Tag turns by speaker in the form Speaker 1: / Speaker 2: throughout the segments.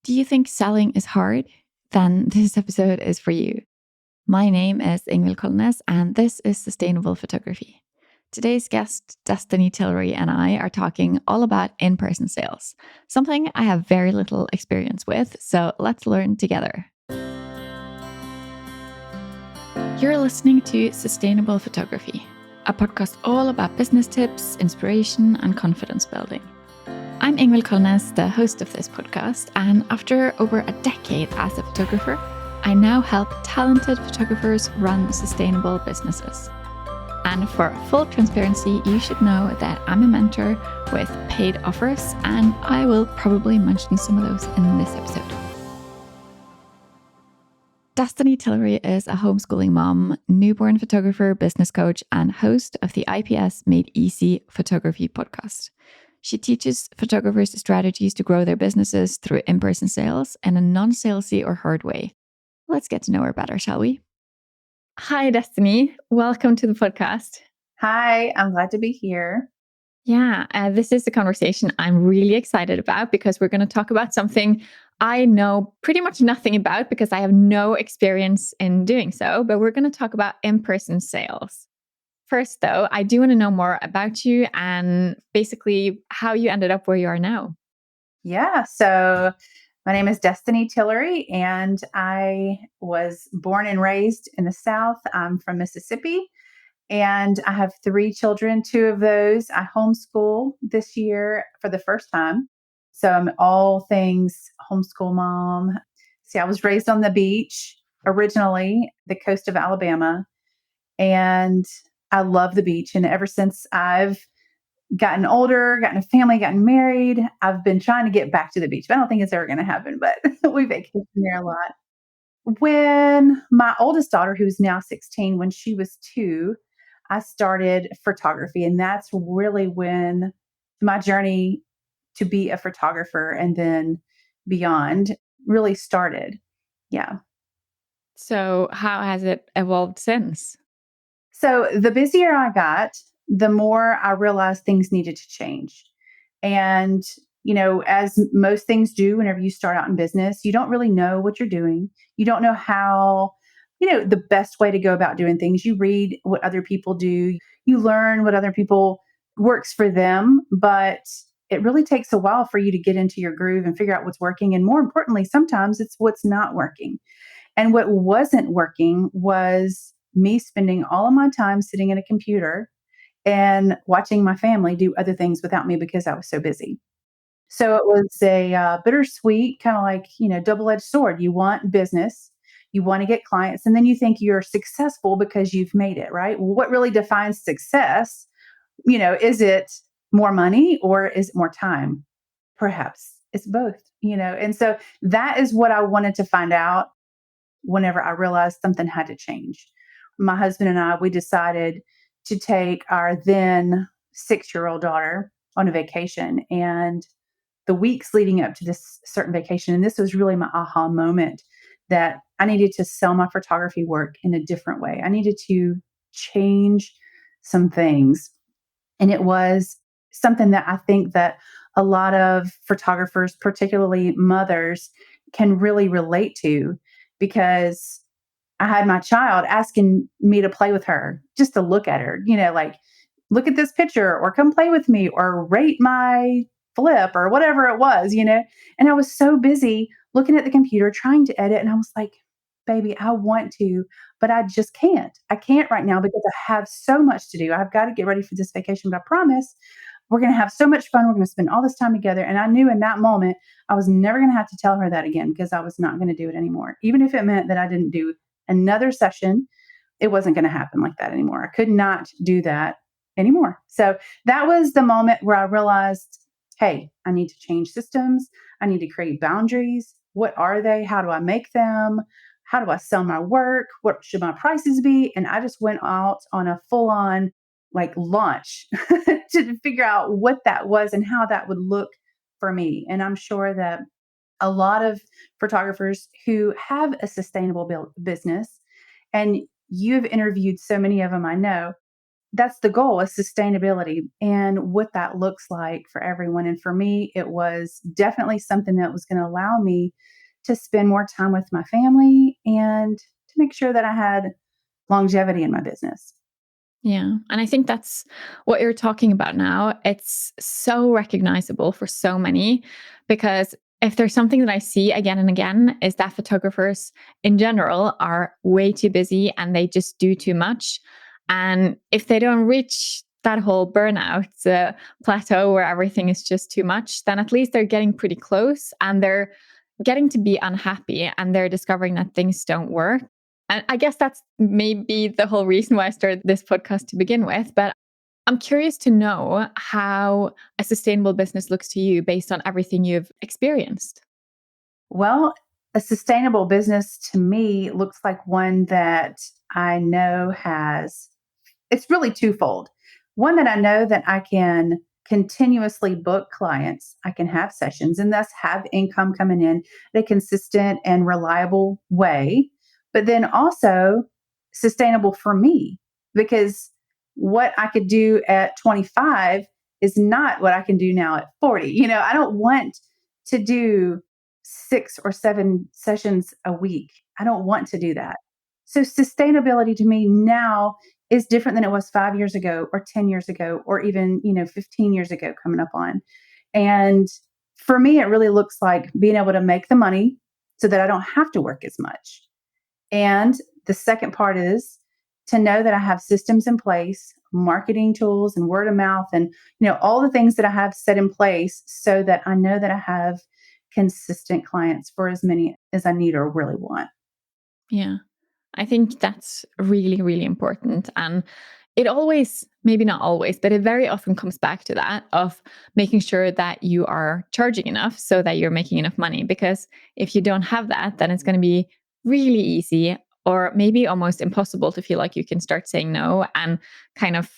Speaker 1: Do you think selling is hard? Then this episode is for you. My name is Ingvild Kolnes, and this is Sustainable Photography. Today's guest, Destiny Tillery, and I are talking all about in-person sales, something I have very little experience with, so let's learn together. You're listening to Sustainable Photography, a podcast all about business tips, inspiration, and confidence building. I'm Ingvild Kolnes, the host of this podcast, and after over a decade as a photographer, I now help talented photographers run sustainable businesses. And for full transparency, you should know that I'm a mentor with paid offers, and I will probably mention some of those in this episode. Destiny Tillery is a homeschooling mom, newborn photographer, business coach, and host of the IPS Made Easy Photography podcast. She teaches photographers strategies to grow their businesses through in-person sales in a non-salesy or hard way. Let's get to know her better, shall we? Hi, Destiny. Welcome to the podcast.
Speaker 2: Hi, I'm glad to be here.
Speaker 1: Yeah, this is a conversation I'm really excited about because we're going to talk about something I know pretty much nothing about because I have no experience in doing so, but we're going to talk about in-person sales. First, though, I do want to know more about you and basically how you ended up where you are now.
Speaker 2: Yeah, so my name is Destiny Tillery, and I was born and raised in the South. I'm from Mississippi, and I have 3 children. 2 of those I homeschool this year for the first time. So I'm all things homeschool mom. See, I was raised on the beach originally, the coast of Alabama, and I love the beach. And ever since I've gotten older, gotten a family, gotten married, I've been trying to get back to the beach. But I don't think it's ever going to happen, but we vacation there a lot. When my oldest daughter, who's now 16, when she was 2, I started photography. And that's really when my journey to be a photographer and then beyond really started. Yeah.
Speaker 1: So, how has it evolved since?
Speaker 2: So the busier I got, the more I realized things needed to change. And, as most things do whenever you start out in business, you don't really know what you're doing. You don't know how, the best way to go about doing things. You read what other people do, you learn what other people works for them, but it really takes a while for you to get into your groove and figure out what's working. And more importantly, sometimes it's what's not working. And what wasn't working was me spending all of my time sitting at a computer and watching my family do other things without me because I was so busy. So it was a bittersweet, kind of like, double-edged sword. You want business, you want to get clients, and then you think you're successful because you've made it, right? Well, what really defines success? Is it more money or is it more time? Perhaps it's both. And so that is what I wanted to find out whenever I realized something had to change. My husband and I, we decided to take our then 6-year-old daughter on a vacation. And the weeks leading up to this certain vacation, and this was really my aha moment, that I needed to sell my photography work in a different way. I needed to change some things. And it was something that I think that a lot of photographers, particularly mothers, can really relate to, because I had my child asking me to play with her, just to look at her, like, look at this picture or come play with me or rate my flip or whatever it was. And I was so busy looking at the computer trying to edit. And I was like, baby, I want to, but I just can't. I can't right now because I have so much to do. I've got to get ready for this vacation, but I promise we're going to have so much fun. We're going to spend all this time together. And I knew in that moment, I was never going to have to tell her that again because I was not going to do it anymore. Even if it meant that I didn't do another session, it wasn't going to happen like that anymore. I could not do that anymore. So that was the moment where I realized, hey, I need to change systems. I need to create boundaries. What are they? How do I make them? How do I sell my work? What should my prices be? And I just went out on a full on launch to figure out what that was and how that would look for me. And I'm sure that a lot of photographers who have a sustainable business, and you've interviewed so many of them, I know, that's the goal, is sustainability and what that looks like for everyone. And for me, it was definitely something that was going to allow me to spend more time with my family and to make sure that I had longevity in my business.
Speaker 1: Yeah. And I think that's what you're talking about now. It's so recognizable for so many because if there's something that I see again and again is that photographers in general are way too busy and they just do too much. And if they don't reach that whole burnout plateau where everything is just too much, then at least they're getting pretty close and they're getting to be unhappy and they're discovering that things don't work. And I guess that's maybe the whole reason why I started this podcast to begin with. But I'm curious to know how a sustainable business looks to you based on everything you've experienced.
Speaker 2: Well, a sustainable business to me looks like one that I know has, it's really twofold. One, that I know that I can continuously book clients, I can have sessions and thus have income coming in in a consistent and reliable way. But then also sustainable for me, because what I could do at 25 is not what I can do now at 40. I don't want to do 6 or 7 sessions a week. I don't want to do that. So sustainability to me now is different than it was 5 years ago or 10 years ago or even, 15 years ago coming up on. And for me, it really looks like being able to make the money so that I don't have to work as much. And the second part is to know that I have systems in place, marketing tools and word of mouth and, all the things that I have set in place so that I know that I have consistent clients for as many as I need or really want.
Speaker 1: Yeah. I think that's really, really important. And it always, maybe not always, but it very often comes back to that of making sure that you are charging enough so that you're making enough money. Because if you don't have that, then it's going to be really easy or maybe almost impossible to feel like you can start saying no and kind of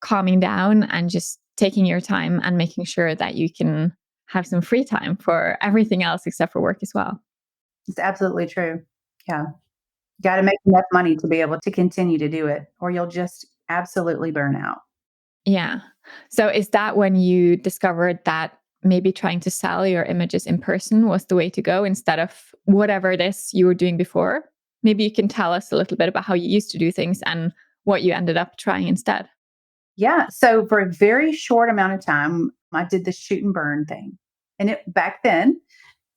Speaker 1: calming down and just taking your time and making sure that you can have some free time for everything else except for work as well.
Speaker 2: It's absolutely true. Yeah. Got to make enough money to be able to continue to do it, or you'll just absolutely burn out.
Speaker 1: Yeah. So is that when you discovered that maybe trying to sell your images in person was the way to go instead of whatever it is you were doing before? Maybe you can tell us a little bit about how you used to do things and what you ended up trying instead.
Speaker 2: Yeah. So for a very short amount of time, I did the shoot and burn thing. And back then,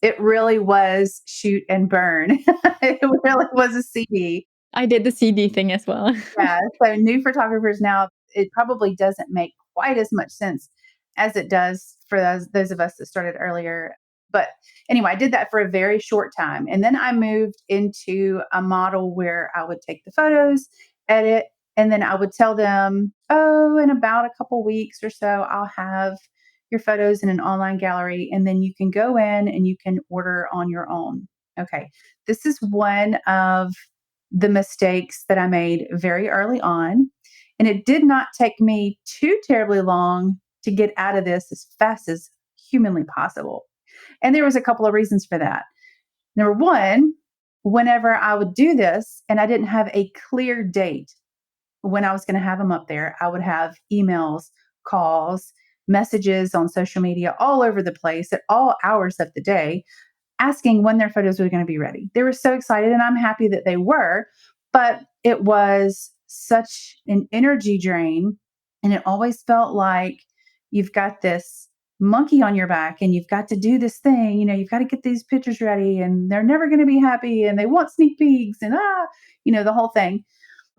Speaker 2: it really was shoot and burn. It really was a CD.
Speaker 1: I did the CD thing as well.
Speaker 2: Yeah, so new photographers now, it probably doesn't make quite as much sense as it does for those of us that started earlier. But anyway, I did that for a very short time. And then I moved into a model where I would take the photos, edit, and then I would tell them, oh, in about a couple weeks or so, I'll have your photos in an online gallery. And then you can go in and you can order on your own. Okay. This is one of the mistakes that I made very early on. And it did not take me too terribly long to get out of this as fast as humanly possible. And there was a couple of reasons for that. Number one, whenever I would do this and I didn't have a clear date when I was going to have them up there, I would have emails, calls, messages on social media all over the place at all hours of the day asking when their photos were going to be ready. They were so excited, and I'm happy that they were, but it was such an energy drain. And it always felt like you've got this monkey on your back and you've got to do this thing, you've got to get these pictures ready and they're never going to be happy and they want sneak peeks and the whole thing.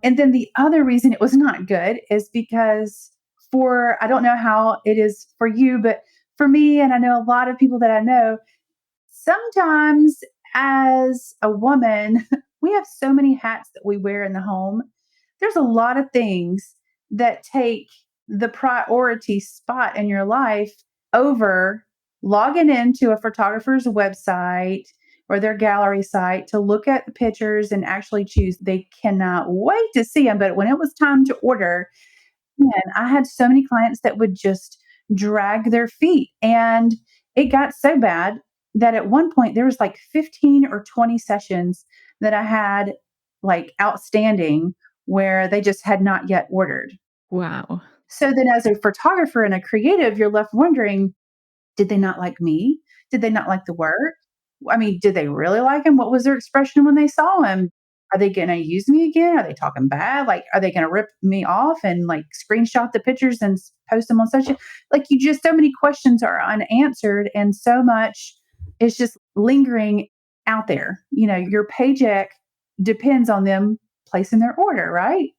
Speaker 2: And then the other reason it was not good is because I don't know how it is for you, but for me, and I know a lot of people that I know, sometimes as a woman, we have so many hats that we wear in the home. There's a lot of things that take the priority spot in your life over logging into a photographer's website or their gallery site to look at the pictures and actually choose. They cannot wait to see them. But when it was time to order, man, I had so many clients that would just drag their feet. And it got so bad that at one point there was like 15 or 20 sessions that I had like outstanding where they just had not yet ordered.
Speaker 1: Wow.
Speaker 2: So then, as a photographer and a creative, you're left wondering, did they not like me? Did they not like the work? I mean, did they really like him? What was their expression when they saw him? Are they going to use me again? Are they talking bad? Like, are they going to rip me off and like screenshot the pictures and post them on social? Like, you just, so many questions are unanswered and so much is just lingering out there. Your paycheck depends on them placing their order, right?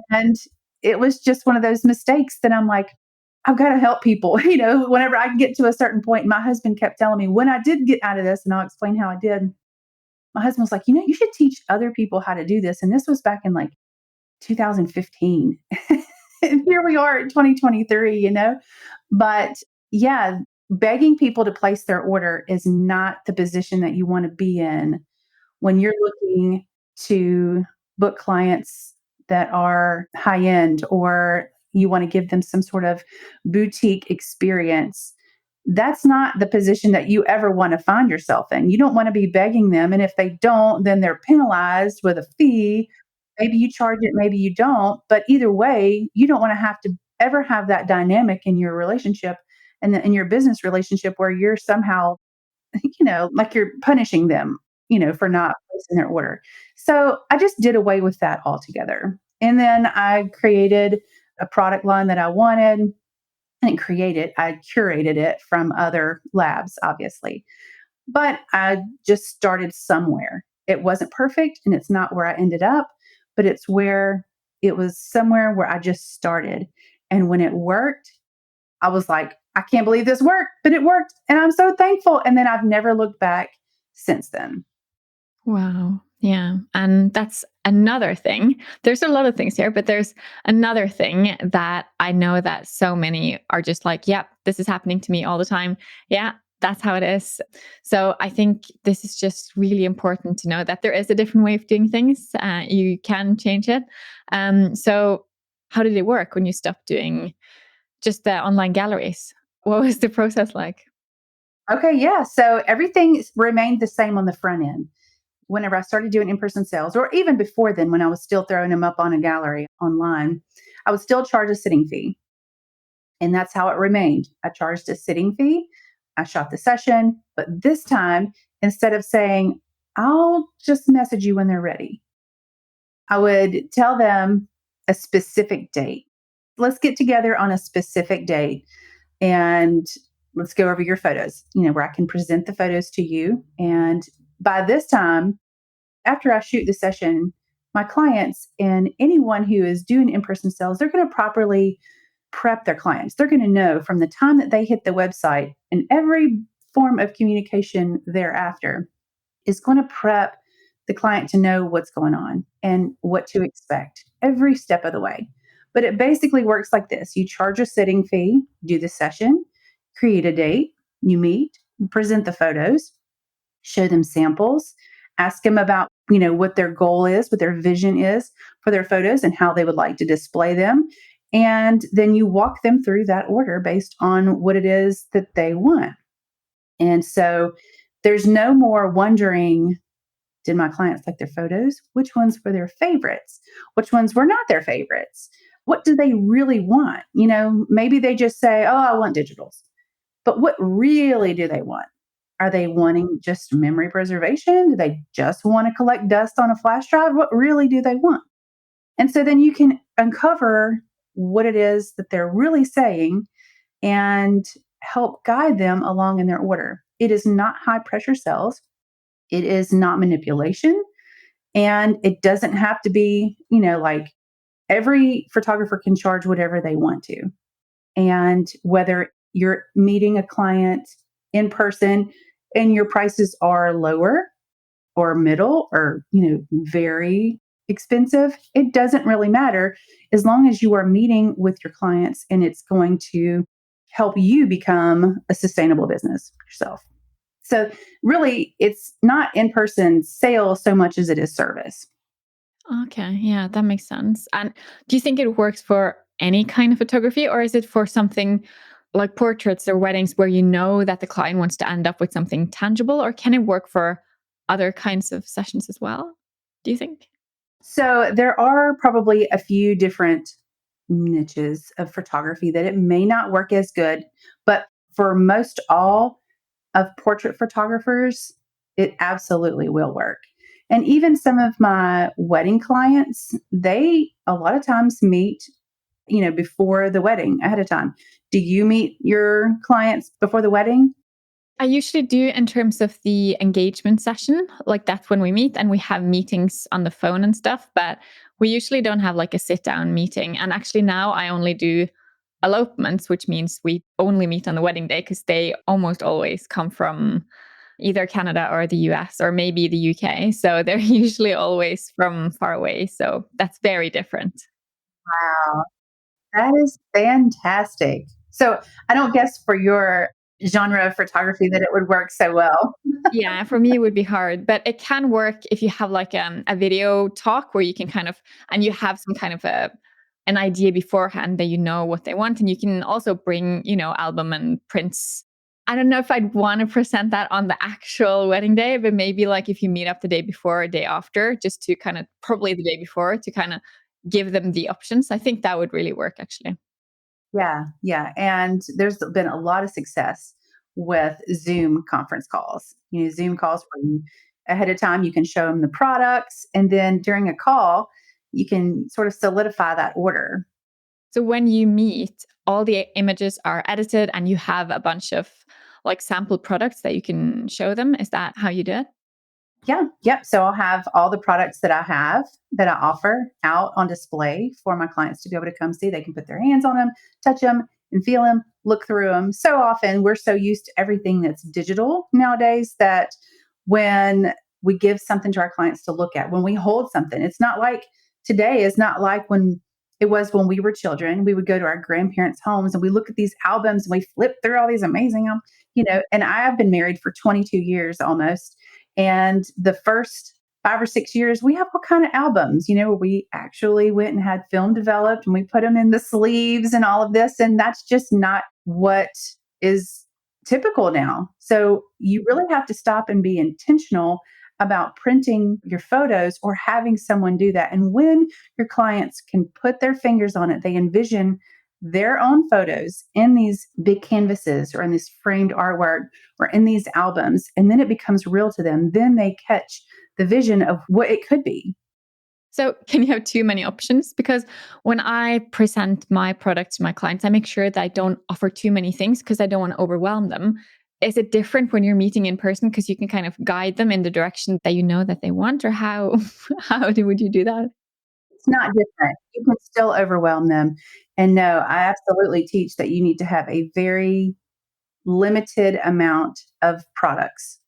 Speaker 2: And it was just one of those mistakes that I'm like, I've got to help people. Whenever I get to a certain point, my husband kept telling me when I did get out of this, and I'll explain how I did. My husband was like, you should teach other people how to do this. And this was back in like 2015. And here we are in 2023. But yeah, begging people to place their order is not the position that you want to be in when you're looking to book clients that are high end or you want to give them some sort of boutique experience. That's not the position that you ever want to find yourself in. You don't want to be begging them. And if they don't, then they're penalized with a fee. Maybe you charge it, maybe you don't. But either way, you don't want to have to ever have that dynamic in your relationship and in your business relationship where you're somehow like you're punishing them, for not placing their order. So I just did away with that altogether. And then I created a product line that I wanted. I didn't create it, I curated it from other labs, obviously. But I just started somewhere. It wasn't perfect and it's not where I ended up, but it was somewhere where I just started. And when it worked, I was like, I can't believe this worked, but it worked. And I'm so thankful. And then I've never looked back since then.
Speaker 1: Wow. Yeah. And that's another thing. There's a lot of things here, but there's another thing that I know that so many are just like, yep, this is happening to me all the time. Yeah, that's how it is. So I think this is just really important to know that there is a different way of doing things. You can change it. So how did it work when you stopped doing just the online galleries? What was the process like?
Speaker 2: Okay. Yeah. So everything remained the same on the front end. Whenever I started doing in person sales, or even before then, when I was still throwing them up on a gallery online, I would still charge a sitting fee. And that's how it remained. I charged a sitting fee. I shot the session. But this time, instead of saying, I'll just message you when they're ready, I would tell them a specific date. Let's get together on a specific date and let's go over your photos, where I can present the photos to you. And by this time, after I shoot the session, my clients and anyone who is doing in person sales, they're going to properly prep their clients. They're going to know from the time that they hit the website and every form of communication thereafter is going to prep the client to know what's going on and what to expect every step of the way. But it basically works like this: you charge a sitting fee, do the session, create a date, you meet, present the photos, show them samples, ask them about, what their goal is, what their vision is for their photos and how they would like to display them. And then you walk them through that order based on what it is that they want. And so there's no more wondering, did my clients like their photos? Which ones were their favorites? Which ones were not their favorites? What do they really want? Maybe they just say, oh, I want digitals. But what really do they want? Are they wanting just memory preservation? Do they just want to collect dust on a flash drive? What really do they want? And so then you can uncover what it is that they're really saying and help guide them along in their order. It is not high pressure sales. It is not manipulation. And it doesn't have to be, like every photographer can charge whatever they want to. And whether you're meeting a client in person and your prices are lower or middle or, very expensive, it doesn't really matter as long as you are meeting with your clients and it's going to help you become a sustainable business yourself. So really, it's not in-person sales so much as it is service.
Speaker 1: Okay, yeah, that makes sense. And do you think it works for any kind of photography, or is it for something like portraits or weddings where you know that the client wants to end up with something tangible, or can it work for other kinds of sessions as well? Do you think?
Speaker 2: So there are probably a few different niches of photography that it may not work as good, but for most all of portrait photographers, it absolutely will work. And even some of my wedding clients, they a lot of times meet, before the wedding ahead of time. Do you meet your clients before the wedding?
Speaker 1: I usually do in terms of the engagement session. Like that's when we meet and we have meetings on the phone and stuff, but we usually don't have like a sit down meeting. And actually now I only do elopements, which means we only meet on the wedding day because they almost always come from either Canada or the US or maybe the UK. So they're usually always from far away. So that's very different.
Speaker 2: Wow, that is fantastic. So I don't guess for your genre of photography that it would work so well.
Speaker 1: Yeah, for me it would be hard, but it can work if you have like a video talk where you can kind of and you have some kind of an idea beforehand that you know what they want, and you can also bring album and prints. I don't know if I'd want to present that on the actual wedding day, but maybe like if you meet up the day before or day after, just to kind of probably the day before to kind of give them the options. I think that would really work actually.
Speaker 2: Yeah, yeah, and there's been a lot of success with Zoom conference calls. Zoom calls where ahead of time you can show them the products, and then during a call, you can sort of solidify that order.
Speaker 1: So when you meet, all the images are edited and you have a bunch of like sample products that you can show them. Is that how you do it?
Speaker 2: Yeah, yep. So I'll have all the products that I have that I offer out on display for my clients to be able to come see. They can put their hands on them, touch them, and feel them, look through them. So often we're so used to everything that's digital nowadays that when we give something to our clients to look at, when we hold something, it's not like today is not like when it was when we were children. We would go to our grandparents' homes and we look at these albums and we flip through all these amazing, and I have been married for 22 years almost, and the first 5 or 6 years, we have all kind of albums, where we actually went and had film developed and we put them in the sleeves and all of this. And that's just not what is typical now. So you really have to stop and be intentional about printing your photos or having someone do that. And when your clients can put their fingers on it, they envision their own photos in these big canvases or in this framed artwork or in these albums, and then it becomes real to them. Then they catch the vision of what it could be.
Speaker 1: So can you have too many options? Because when I present my product to my clients, I make sure that I don't offer too many things because I don't want to overwhelm them. Is it different when you're meeting in person because you can kind of guide them in the direction that you know that they want, or how would you do that?
Speaker 2: It's not different. You can still overwhelm them. And no, I absolutely teach that you need to have a very limited amount of products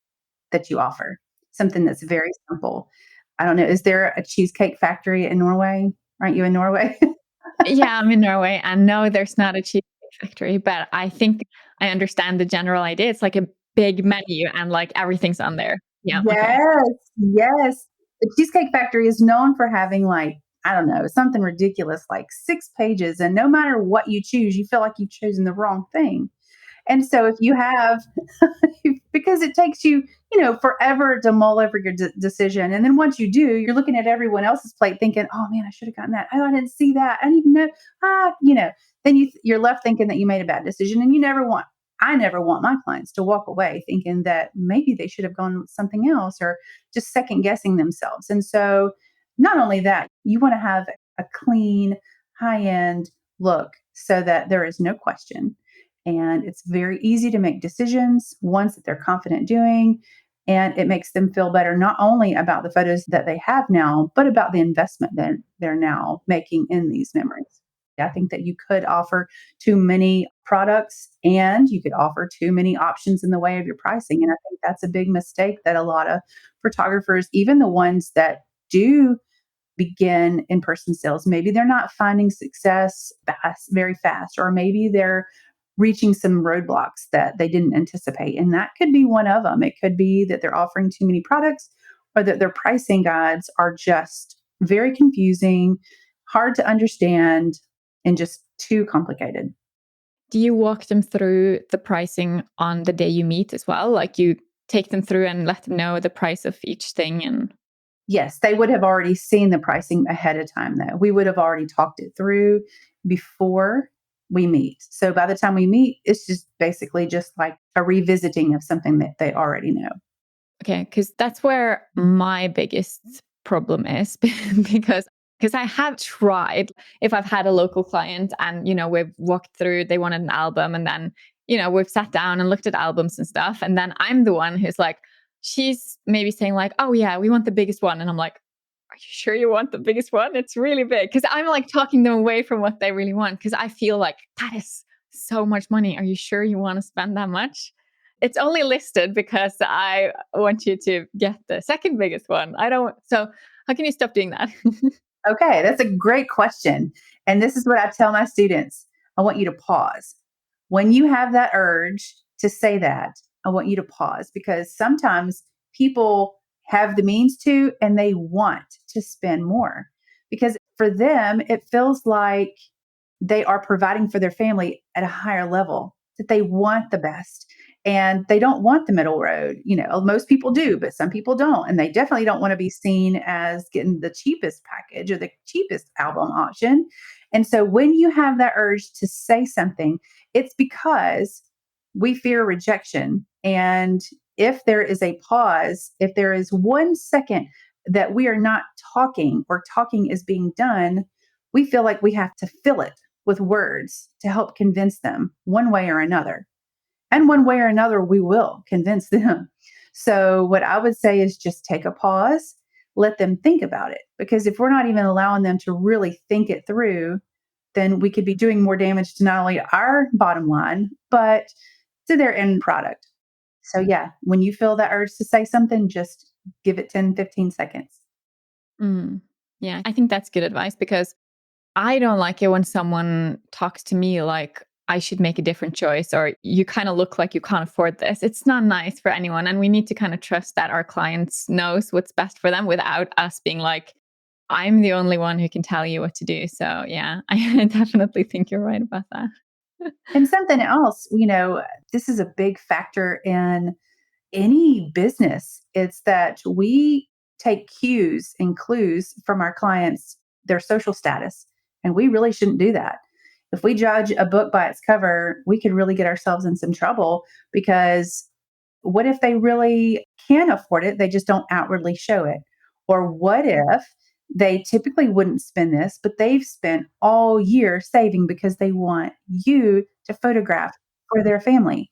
Speaker 2: that you offer, something that's very simple. I don't know, is there a cheesecake factory in Norway? Aren't you in Norway?
Speaker 1: Yeah, I'm in Norway, and no, there's not a cheesecake factory, but I think I understand the general idea. It's like a big menu and like everything's on there. Yeah, okay.
Speaker 2: Yes, yes. The Cheesecake Factory is known for having, like, I don't know, something ridiculous like 6 pages, and no matter what you choose, you feel like you've chosen the wrong thing. And so if you have because it takes you, forever to mull over your decision, and then once you do, you're looking at everyone else's plate thinking, "Oh, man, I should have gotten that. Oh, I didn't see that. I didn't even know." Then you're left thinking that you made a bad decision, and I never want my clients to walk away thinking that maybe they should have gone with something else or just second guessing themselves. And so not only that, you wanna have a clean, high-end look so that there is no question, and it's very easy to make decisions, ones that they're confident doing, and it makes them feel better not only about the photos that they have now, but about the investment that they're now making in these memories. I think that you could offer too many products and you could offer too many options in the way of your pricing. And I think that's a big mistake that a lot of photographers, even the ones that do begin in person sales, maybe they're not finding success very fast, or maybe they're reaching some roadblocks that they didn't anticipate. And that could be one of them. It could be that they're offering too many products or that their pricing guides are just very confusing, hard to understand, and just too complicated.
Speaker 1: Do you walk them through the pricing on the day you meet as well? Like you take them through and let them know the price of each thing and
Speaker 2: Yes, they would have already seen the pricing ahead of time, though. We would have already talked it through, before we meet. So by the time we meet, it's just basically just like a revisiting of something that they already know.
Speaker 1: Okay, because that's where my biggest problem is because I have tried if I've had a local client and we've walked through, they wanted an album, and then we've sat down and looked at albums and stuff, and then I'm the one who's like, she's maybe saying like, oh yeah, we want the biggest one, and I'm like, are you sure you want the biggest one? It's really big. Because I'm like talking them away from what they really want, because I feel like that is so much money. Are you sure you want to spend that much? It's only listed because I want you to get the second biggest one. I don't. So how can you stop doing that?
Speaker 2: Okay, that's a great question. And this is what I tell my students. I want you to pause. When you have that urge to say that, I want you to pause, because sometimes people have the means to and they want to spend more, because for them, it feels like they are providing for their family at a higher level, that they want the best and they don't want the middle road. Most people do, but some people don't. And they definitely don't want to be seen as getting the cheapest package or the cheapest album option. And so when you have that urge to say something, it's because we fear rejection. And if there is a pause, if there is 1 second that we are not talking or talking is being done, we feel like we have to fill it with words to help convince them one way or another. And one way or another, we will convince them. So, what I would say is just take a pause, let them think about it. Because if we're not even allowing them to really think it through, then we could be doing more damage to not only our bottom line, but to their end product. So, yeah, when you feel that urge to say something, just give it 10, 15 seconds.
Speaker 1: Mm. Yeah, I think that's good advice, because I don't like it when someone talks to me like I should make a different choice, or you kind of look like you can't afford this. It's not nice for anyone. And we need to kind of trust that our clients knows what's best for them without us being like, I'm the only one who can tell you what to do. So yeah, I definitely think you're right about that.
Speaker 2: And something else, this is a big factor in any business. It's that we take cues and clues from our clients, their social status, and we really shouldn't do that. If we judge a book by its cover, we could really get ourselves in some trouble, because what if they really can afford it? They just don't outwardly show it. Or what if they typically wouldn't spend this, but they've spent all year saving because they want you to photograph for their family?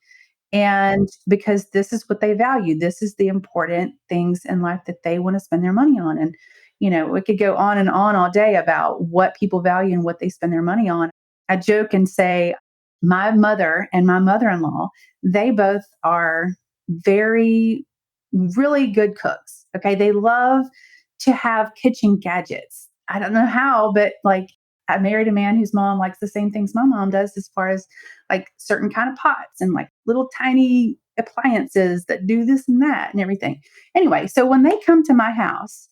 Speaker 2: And because this is what they value, this is the important things in life that they want to spend their money on. And, we could go on and on all day about what people value and what they spend their money on. I joke and say, my mother and my mother in law, they both are very, really good cooks. Okay. They love to have kitchen gadgets. I don't know how, but like, I married a man whose mom likes the same things my mom does, as far as like certain kind of pots and like little tiny appliances that do this and that and everything. Anyway, so when they come to my house,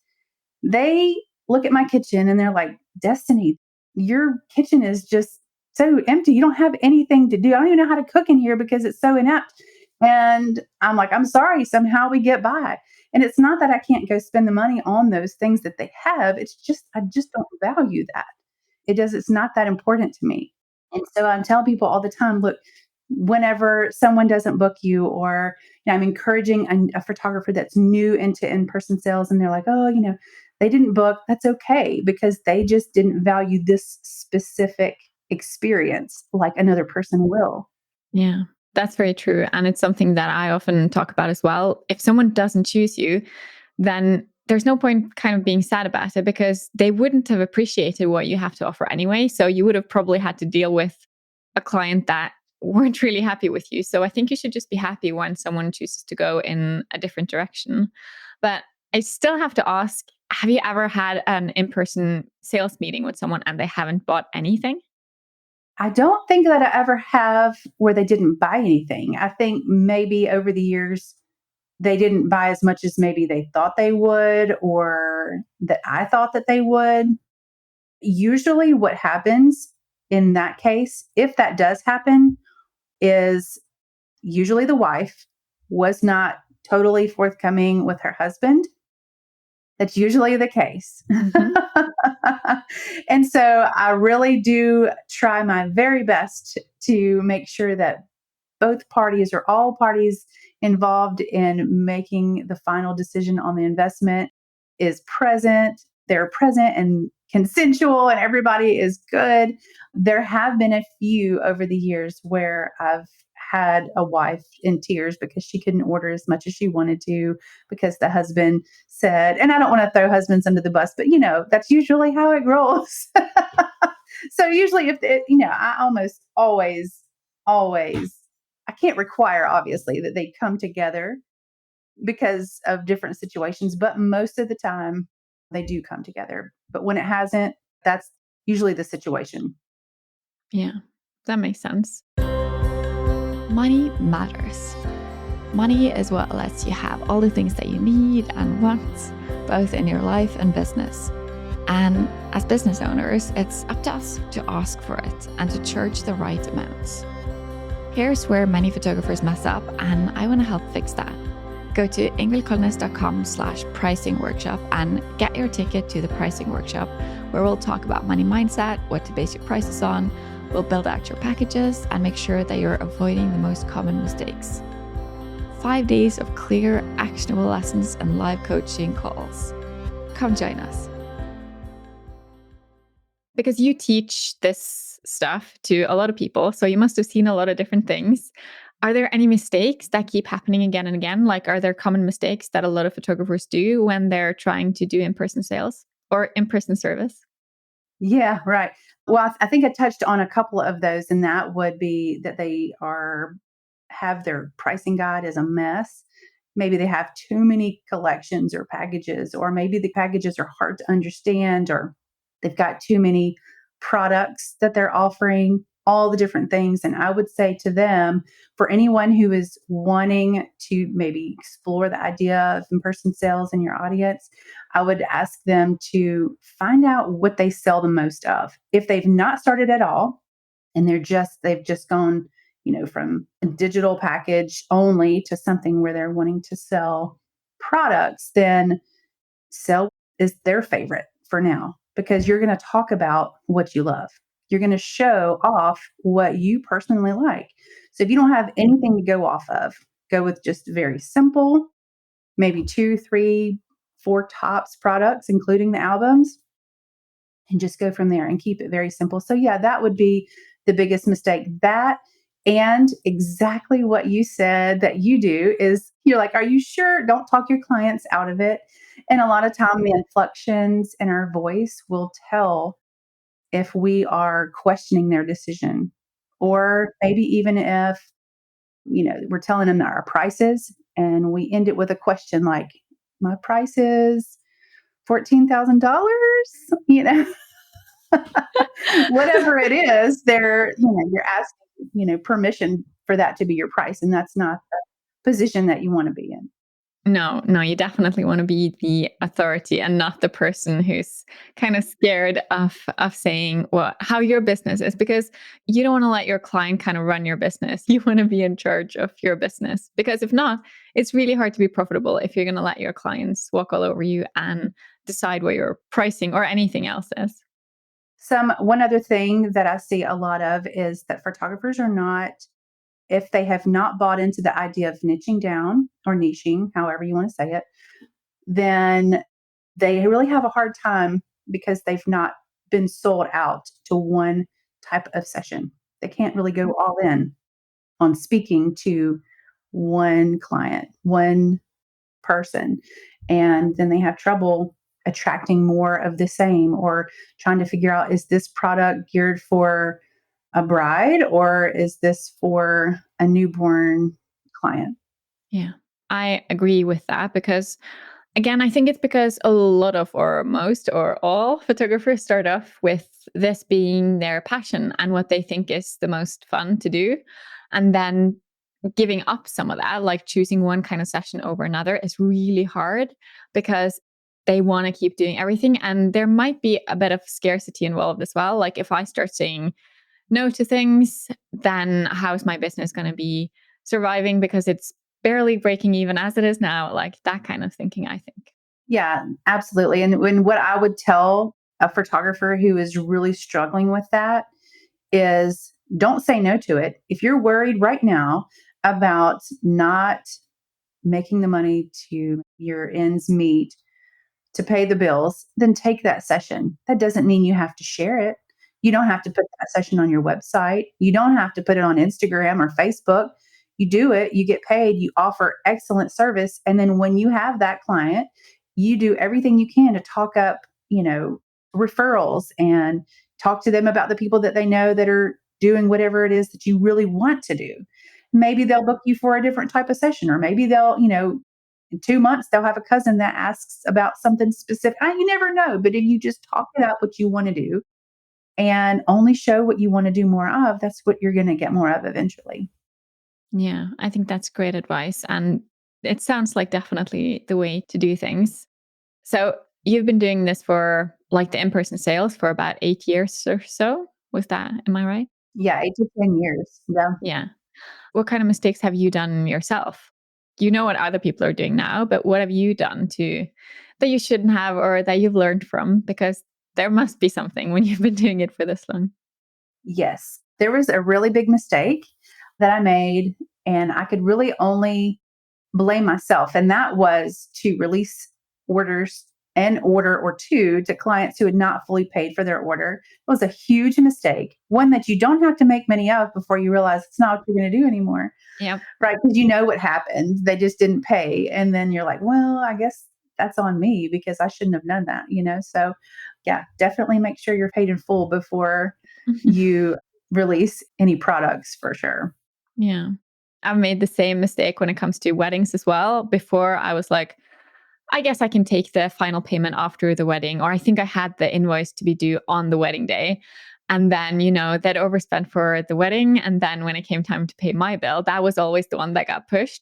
Speaker 2: they look at my kitchen and they're like, Destiny, your kitchen is just so empty. You don't have anything to do. I don't even know how to cook in here because it's so inept. And I'm like, I'm sorry, somehow we get by. And it's not that I can't go spend the money on those things that they have. It's just, I just don't value that. It's not that important to me. And so I'm telling people all the time, look, whenever someone doesn't book you, or I'm encouraging a photographer that's new into in-person sales and they're like, oh, they didn't book, that's okay, because they just didn't value this specific experience like another person will.
Speaker 1: Yeah, that's very true. And it's something that I often talk about as well. If someone doesn't choose you, then there's no point kind of being sad about it, because they wouldn't have appreciated what you have to offer anyway. So you would have probably had to deal with a client that weren't really happy with you. So I think you should just be happy when someone chooses to go in a different direction. But I still have to ask, have you ever had an in-person sales meeting with someone and they haven't bought anything?
Speaker 2: I don't think that I ever have where they didn't buy anything. I think maybe over the years, they didn't buy as much as maybe they thought they would, or that I thought that they would. Usually, what happens in that case, if that does happen, is usually the wife was not totally forthcoming with her husband. That's usually the case.
Speaker 1: Mhm.
Speaker 2: And so I really do try my very best to make sure that both parties or all parties involved in making the final decision on the investment is present. They're present and consensual, and everybody is good. There have been a few over the years where I've had a wife in tears because she couldn't order as much as she wanted to because the husband said, and I don't want to throw husbands under the bus, but that's usually how it rolls. So usually, if it, I almost always, I can't require obviously that they come together because of different situations, but most of the time they do come together. But when it hasn't, that's usually the situation.
Speaker 1: Yeah, that makes sense. Money matters. Money is what lets you have all the things that you need and want, both in your life and business. And as business owners, it's up to us to ask for it and to charge the right amounts. Here's where many photographers mess up, and I want to help fix that. Go to ingvildkolnes.com/pricing workshop and get your ticket to the pricing workshop, where we'll talk about money mindset, what to base your prices on. We'll build out your packages and make sure that you're avoiding the most common mistakes. 5 days of clear, actionable lessons and live coaching calls. Come join us. Because you teach this stuff to a lot of people, so you must have seen a lot of different things. Are there any mistakes that keep happening again and again? Like, are there common mistakes that a lot of photographers do when they're trying to do in-person sales or in-person service?
Speaker 2: Yeah, right. Well, I think I touched on a couple of those, and that would be that they have their pricing guide as a mess. Maybe they have too many collections or packages, or maybe the packages are hard to understand, or they've got too many products that they're offering, all the different things. And I would say to them, for anyone who is wanting to maybe explore the idea of in person sales in your audience, I would ask them to find out what they sell the most of. If they've not started at all, and they've just gone, from a digital package only to something where they're wanting to sell products, then sell is their favorite for now, because you're going to talk about what you love. You're going to show off what you personally like. So if you don't have anything to go off of, go with just very simple, maybe 2, 3, 4 tops products, including the albums, and just go from there and keep it very simple. So yeah, that would be the biggest mistake. That, and exactly what you said that you do is you're like, are you sure? Don't talk your clients out of it. And a lot of time the inflections in our voice will tell if we are questioning their decision, or maybe even if, we're telling them our prices and we end it with a question like, my price is $14,000, you know, whatever it is, you're asking, permission for that to be your price. And that's not the position that you want to be in.
Speaker 1: No, you definitely want to be the authority and not the person who's kind of scared of saying how your business is, because you don't want to let your client kind of run your business. You want to be in charge of your business, because if not, it's really hard to be profitable if you're going to let your clients walk all over you and decide what your pricing or anything else is.
Speaker 2: One other thing that I see a lot of is that photographers are not, if they have not bought into the idea of niching down or niching, however you want to say it, then they really have a hard time because they've not been sold out to one type of session. They can't really go all in on speaking to one client, one person. And then they have trouble attracting more of the same, or trying to figure out, is this product geared for a bride or is this for a newborn client?
Speaker 1: Yeah, I agree with that because, again, I think it's because a lot of, or most, or all photographers start off with this being their passion and what they think is the most fun to do. And then giving up some of that, like choosing one kind of session over another, is really hard because they want to keep doing everything. And there might be a bit of scarcity involved as well. Like, if I start saying no to things, then how's my business going to be surviving because it's barely breaking even as it is now? Like that kind of thinking, I think.
Speaker 2: Yeah, absolutely. And what I would tell a photographer who is really struggling with that is don't say no to it. If you're worried right now about not making the money to your ends meet to pay the bills, then take that session. That doesn't mean you have to share it. You don't have to put that session on your website. You don't have to put it on Instagram or Facebook. You do it, you get paid, you offer excellent service. And then when you have that client, you do everything you can to talk up, referrals and talk to them about the people that they know that are doing whatever it is that you really want to do. Maybe they'll book you for a different type of session, or maybe they'll, in 2 months, they'll have a cousin that asks about something specific. You never know. But if you just talk about what you want to do and only show what you want to do more of, that's what you're going to get more of eventually.
Speaker 1: Yeah, I think that's great advice. And it sounds like definitely the way to do things. So you've been doing this for like the in-person sales for about 8 years or so. Was that, am I right?
Speaker 2: Yeah, 8 to 10 years. Yeah.
Speaker 1: Yeah. What kind of mistakes have you done yourself? You know what other people are doing now, but what have you done to that you shouldn't have or that you've learned from? Because there must be something when you've been doing it for this long.
Speaker 2: Yes. There was a really big mistake that I made, and I could really only blame myself. And that was to release orders, an order or two, to clients who had not fully paid for their order. It was a huge mistake, one that you don't have to make many of before you realize it's not what you're going to do anymore,
Speaker 1: Yep.
Speaker 2: right? Because you know what happened. They just didn't pay. And then you're like, well, I guess that's on me because I shouldn't have done that. So, yeah, definitely make sure you're paid in full before you release any products for sure.
Speaker 1: Yeah. I've made the same mistake when it comes to weddings as well. Before I was like, I guess I can take the final payment after the wedding, or I think I had the invoice to be due on the wedding day. And then, that overspent for the wedding. And then when it came time to pay my bill, that was always the one that got pushed.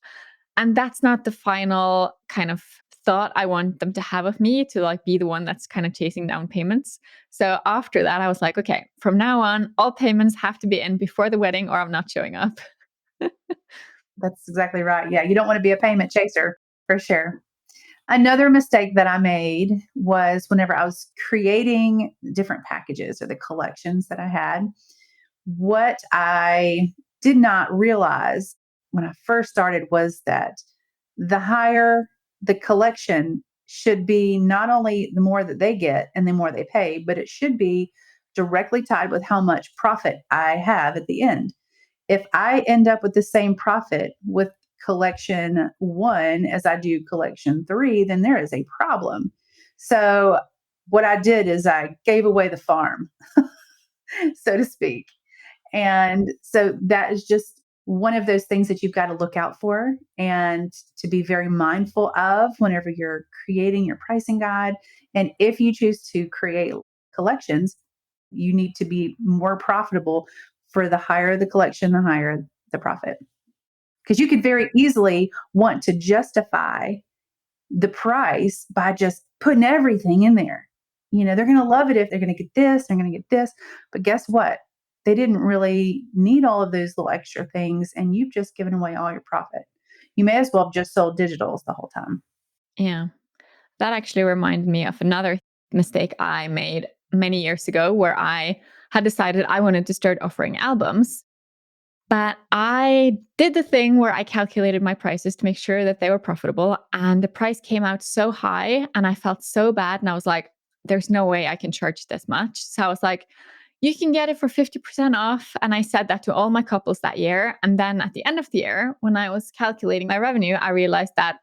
Speaker 1: And that's not the final kind of thought I want them to have of me, to like be the one that's kind of chasing down payments. So after that, I was like, okay, from now on, all payments have to be in before the wedding or I'm not showing up.
Speaker 2: That's exactly right. Yeah, you don't want to be a payment chaser for sure. Another mistake that I made was whenever I was creating different packages or the collections that I had, what I did not realize when I first started was that the higher the collection should be, not only the more that they get and the more they pay, but it should be directly tied with how much profit I have at the end. If I end up with the same profit with collection one as I do collection three, then there is a problem. So, what I did is I gave away the farm, so to speak. And so that is just one of those things that you've got to look out for and to be very mindful of whenever you're creating your pricing guide. And if you choose to create collections, you need to be more profitable. For the higher the collection, the higher the profit. Because you could very easily want to justify the price by just putting everything in there. They're going to love it if they're going to get this, they're going to get this. But guess what? They didn't really need all of those little extra things, and you've just given away all your profit. You may as well have just sold digitals the whole time.
Speaker 1: Yeah. That actually reminded me of another mistake I made many years ago where I had decided I wanted to start offering albums. But I did the thing where I calculated my prices to make sure that they were profitable. And the price came out so high and I felt so bad. And I was like, there's no way I can charge this much. So I was like, you can get it for 50% off. And I said that to all my couples that year. And then at the end of the year, when I was calculating my revenue, I realized that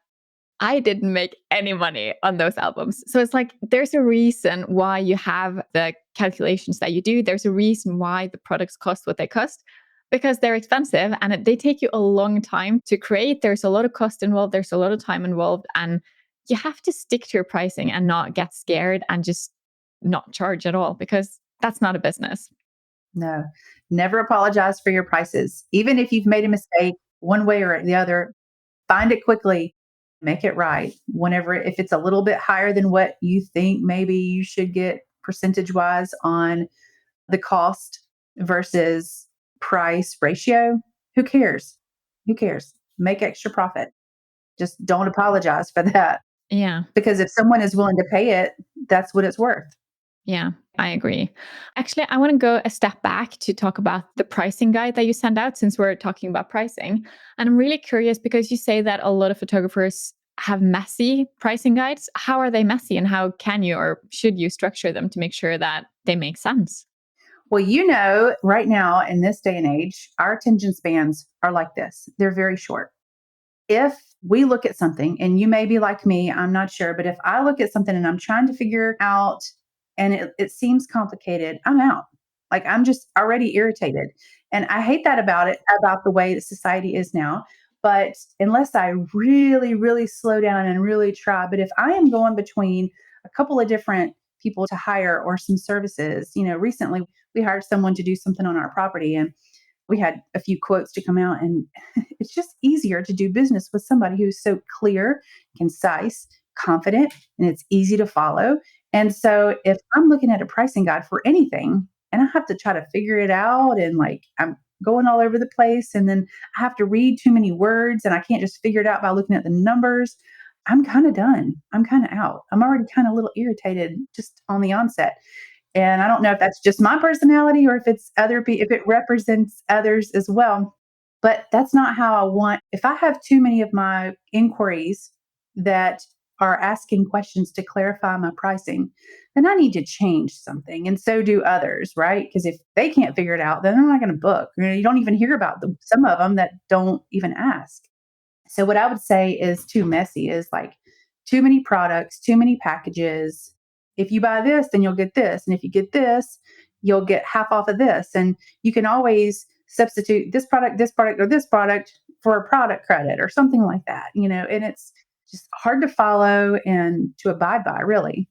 Speaker 1: I didn't make any money on those albums. So it's like there's a reason why you have the calculations that you do. There's a reason why the products cost what they cost, because they're expensive and they take you a long time to create. There's a lot of cost involved, there's a lot of time involved, and you have to stick to your pricing and not get scared and just not charge at all, because that's not a business.
Speaker 2: No, never apologize for your prices. Even if you've made a mistake one way or the other, find it quickly, make it right. If it's a little bit higher than what you think maybe you should get percentage wise on the cost versus price ratio, who cares? Who cares? Make extra profit. Just don't apologize for that.
Speaker 1: Yeah.
Speaker 2: Because if someone is willing to pay it, that's what it's worth.
Speaker 1: Yeah, I agree. Actually, I want to go a step back to talk about the pricing guide that you send out since we're talking about pricing. And I'm really curious because you say that a lot of photographers have messy pricing guides. How are they messy and how can you or should you structure them to make sure that they make sense?
Speaker 2: Well, right now in this day and age, our attention spans are like this. They're very short. If we look at something, and you may be like me, I'm not sure, but if I look at something and I'm trying to figure out and it seems complicated, I'm out. Like I'm just already irritated. And I hate that about the way that society is now. But unless I really, really slow down and really try, but if I am going between a couple of different people to hire or some services, recently we hired someone to do something on our property and we had a few quotes to come out, and it's just easier to do business with somebody who's so clear, concise, confident, and it's easy to follow. And so if I'm looking at a pricing guide for anything and I have to try to figure it out and like I'm going all over the place and then I have to read too many words and I can't just figure it out by looking at the numbers, I'm kind of done. I'm kind of out. I'm already kind of a little irritated just on the onset. And I don't know if that's just my personality or if it's if it represents others as well. But that's not how I want. If I have too many of my inquiries that are asking questions to clarify my pricing, then I need to change something. And so do others, right? Because if they can't figure it out, then they're not going to book. You don't even hear about them, some of them that don't even ask. So what I would say is too messy is like too many products, too many packages. If you buy this, then you'll get this. And if you get this, you'll get half off of this. And you can always substitute this product, or this product for a product credit or something like that, and it's just hard to follow and to abide by, really.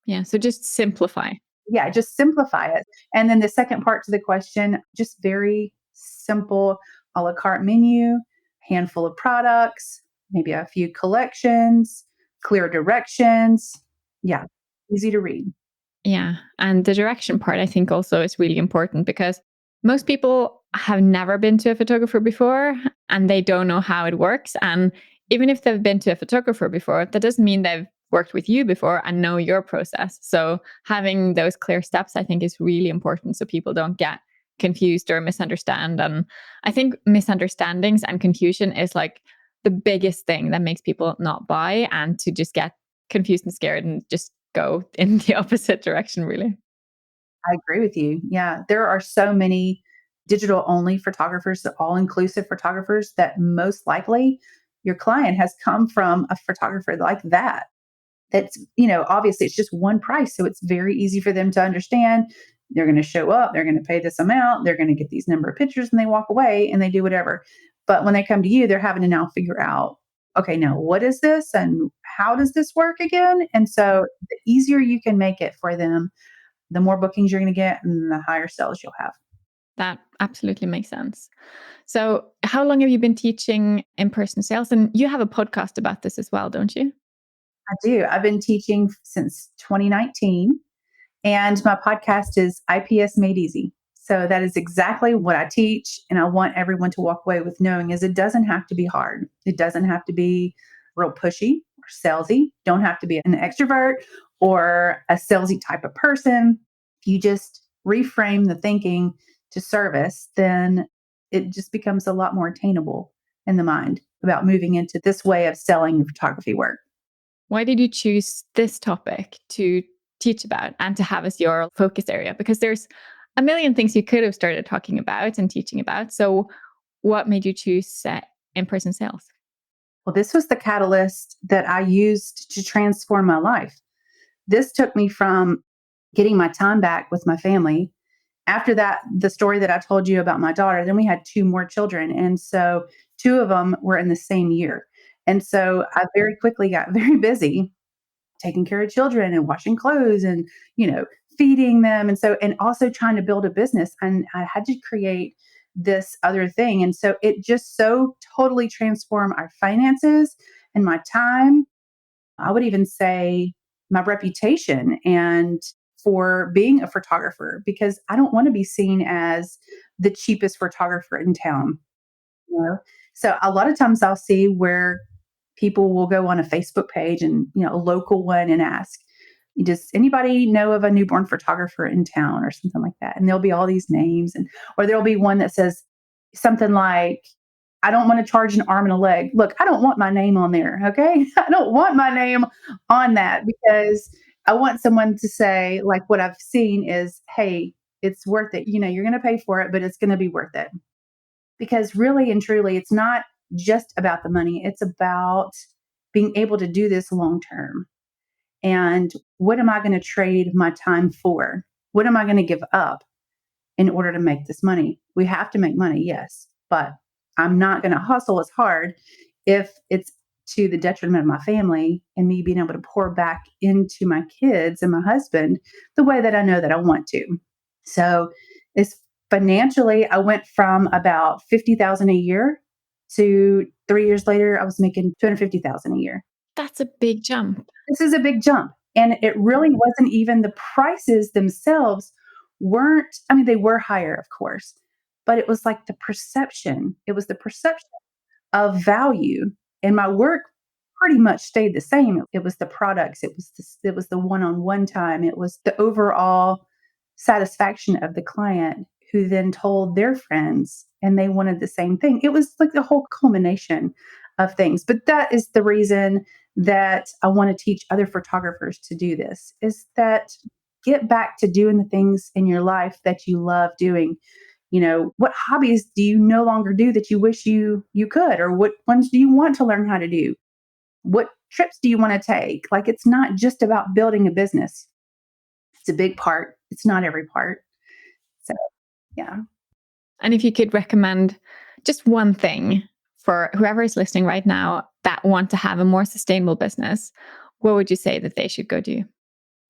Speaker 1: Yeah, so just simplify.
Speaker 2: Yeah, just simplify it. And then the second part to the question, just very simple a la carte menu, handful of products, maybe a few collections, clear directions. Yeah, easy to read.
Speaker 1: Yeah. And the direction part, I think, also is really important because most people have never been to a photographer before and they don't know how it works. And even if they've been to a photographer before, that doesn't mean they've worked with you before and know your process. So having those clear steps, I think, is really important so people don't get confused or misunderstand. And I think misunderstandings and confusion is like the biggest thing that makes people not buy and to just get confused and scared and just go in the opposite direction, really.
Speaker 2: I agree with you. Yeah, there are so many digital only photographers, all inclusive photographers, that most likely your client has come from a photographer like that. That's, obviously it's just one price. So it's very easy for them to understand. They're going to show up, they're going to pay this amount, they're going to get these number of pictures and they walk away and they do whatever. But when they come to you, they're having to now figure out, okay, now what is this and how does this work again? And so the easier you can make it for them, the more bookings you're going to get and the higher sales you'll have.
Speaker 1: That absolutely makes sense. So, how long have you been teaching in person sales? And you have a podcast about this as well, don't you?
Speaker 2: I do. I've been teaching since 2019. And my podcast is IPS Made Easy. So that is exactly what I teach. And I want everyone to walk away with knowing is it doesn't have to be hard. It doesn't have to be real pushy or salesy. Don't have to be an extrovert or a salesy type of person. If you just reframe the thinking to service, then it just becomes a lot more attainable in the mind about moving into this way of selling your photography work.
Speaker 1: Why did you choose this topic to teach about and to have as your focus area? Because there's a million things you could have started talking about and teaching about. So, what made you choose in person sales?
Speaker 2: Well, this was the catalyst that I used to transform my life. This took me from getting my time back with my family. After that, the story that I told you about my daughter, then we had two more children. And so two of them were in the same year. And so I very quickly got very busy taking care of children and washing clothes and, feeding them. And so, and also trying to build a business. And I had to create this other thing. And so it just so totally transformed our finances and my time. I would even say my reputation and for being a photographer, because I don't want to be seen as the cheapest photographer in town. You know? So a lot of times I'll see where people will go on a Facebook page and, a local one and ask, Does anybody know of a newborn photographer in town or something like that? And there'll be all these names, or there'll be one that says something like, I don't want to charge an arm and a leg. Look, I don't want my name on there. Okay. I don't want my name on that because I want someone to say, like, what I've seen is, hey, it's worth it. You're going to pay for it, but it's going to be worth it. Because really and truly, it's not just about the money, it's about being able to do this long term. And what am I going to trade my time for? What am I going to give up in order to make this money? We have to make money, yes, but I'm not going to hustle as hard if it's to the detriment of my family and me being able to pour back into my kids and my husband the way that I know that I want to. So it's financially, I went from about 50,000 a year to 3 years later, I was making 250,000 a year.
Speaker 1: That's a big jump.
Speaker 2: This is a big jump. And it really wasn't even the prices themselves weren't, I mean, they were higher, of course, but it was like the perception. It was the perception of value. And my work pretty much stayed the same. It was the products, it was the one-on-one time, it was the overall satisfaction of the client who then told their friends and they wanted the same thing. It was like the whole culmination of things. But that is the reason that I want to teach other photographers to do this, is that get back to doing the things in your life that you love doing. What hobbies do you no longer do that you wish you could, or what ones do you want to learn how to do? What trips do you want to take? Like, it's not just about building a business. It's a big part. It's not every part. So, yeah.
Speaker 1: And if you could recommend just one thing for whoever is listening right now that want to have a more sustainable business, what would you say that they should go do?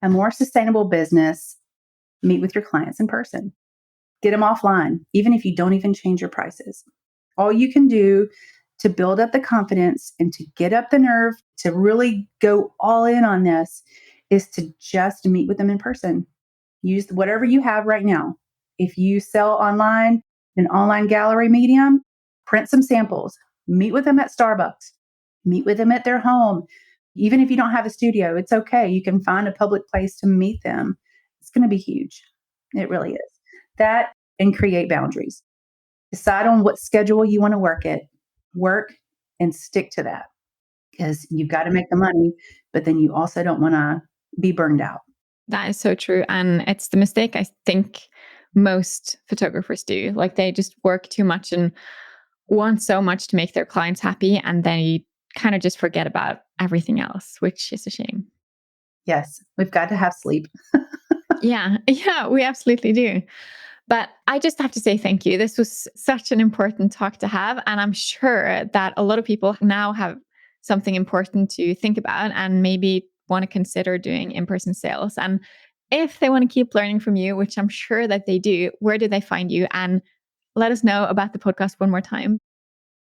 Speaker 2: A more sustainable business, meet with your clients in person. Get them offline, even if you don't even change your prices. All you can do to build up the confidence and to get up the nerve to really go all in on this is to just meet with them in person. Use whatever you have right now. If you sell online, an online gallery medium, print some samples, meet with them at Starbucks, meet with them at their home. Even if you don't have a studio, it's okay. You can find a public place to meet them. It's going to be huge. It really is. That, and create boundaries. Decide on what schedule you want to work and stick to that, because you've got to make the money, but then you also don't want to be burned out.
Speaker 1: That is so true. And it's the mistake I think most photographers do. Like, they just work too much and want so much to make their clients happy. And then you kind of just forget about everything else, which is a shame.
Speaker 2: Yes, we've got to have sleep.
Speaker 1: Yeah, we absolutely do. But I just have to say thank you. This was such an important talk to have. And I'm sure that a lot of people now have something important to think about and maybe want to consider doing in-person sales. And if they want to keep learning from you, which I'm sure that they do, where do they find you? And let us know about the podcast one more time.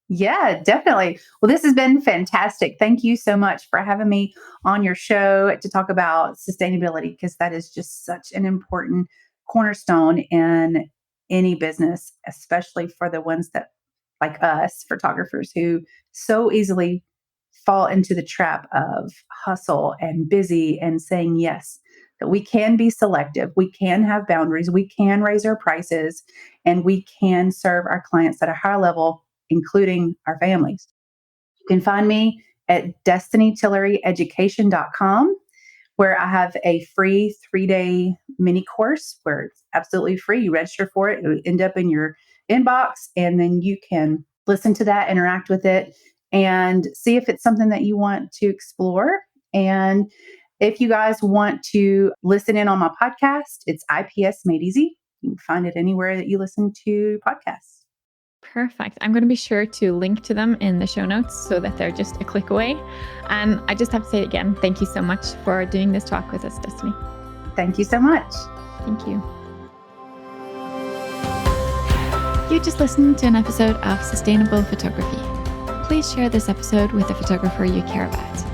Speaker 2: Yeah, definitely. Well, this has been fantastic. Thank you so much for having me on your show to talk about sustainability, because that is just such an important cornerstone in any business, especially for the ones that, like us, photographers, who so easily fall into the trap of hustle and busy and saying yes. That we can be selective, we can have boundaries, we can raise our prices, and we can serve our clients at a higher level, including our families. You can find me at destinytillery.education.com, where I have a free 3-day mini course where it's absolutely free. You register for it, it'll end up in your inbox, and then you can listen to that, interact with it, and see if it's something that you want to explore. And if you guys want to listen in on my podcast, it's IPS Made Easy. You can find it anywhere that you listen to podcasts.
Speaker 1: Perfect. I'm going to be sure to link to them in the show notes so that they're just a click away. And I just have to say again, thank you so much for doing this talk with us, Destiny.
Speaker 2: Thank you so much.
Speaker 1: Thank you. You just listened to an episode of Sustainable Photography. Please share this episode with a photographer you care about.